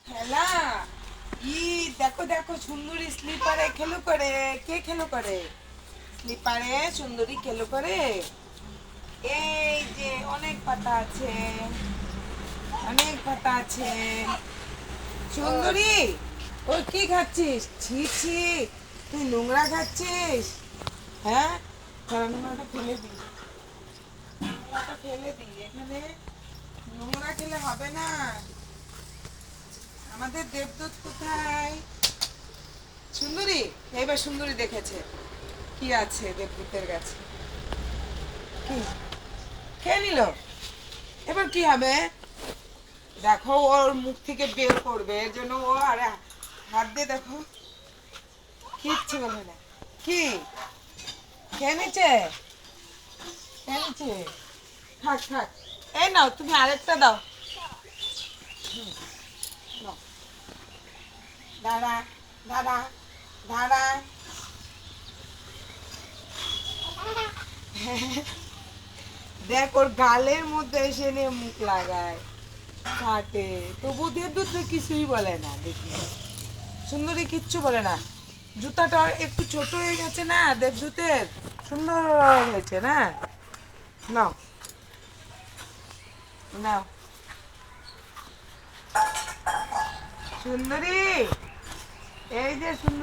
খেলা ই দেখো দেখো সুন্দরী স্লিপারে খেলো করে। কে খেলো করে? স্লিপারে সুন্দরী খেলো করে। এই যে অনেক পাতা আছে, অনেক পাতা আছে। সুন্দরী, ওই কি খাচ্ছিস? ছি ছি, তুই নোংরা খাচ্ছিস? হ্যাঁ, নোংরাটা ফেলে দি, নোংরাটা ফেলে দি। এখানে নোংরা খেলে হবে না। আমাদের দেবদূত কোথায়? সুন্দরী, এবার সুন্দরী দেখেছে কি আছে দেবদূতের কাছে। কি খেয়ে নিল? এবার কি হবে? দেখো ওর মুখ থেকে বের করবে, এর জন্য ও আরে হাত দিয়ে দেখো, কিচ্ছু বলে না। কি খেয়ে নিচ্ছে? খেয়ে নিচ্ছে? থাক থাক। এই নাও, তুমি আরেকটা দাও। নাও, দাঁড়া, দাঁড়া, দাঁড়া। দেখ ওর গালের মধ্যে এসে নিয়ে মুখ লাগায়, কাটে, তবু দেবদূত কিছুই বলে না। দেখি সুন্দরী কিচ্ছু বলে না। জুতাটা একটু ছোট হয়ে গেছে না দেবদূতের, সুন্দর হয়েছে না। নাও, নাও সুন্দরী, এই যে সুন্দর।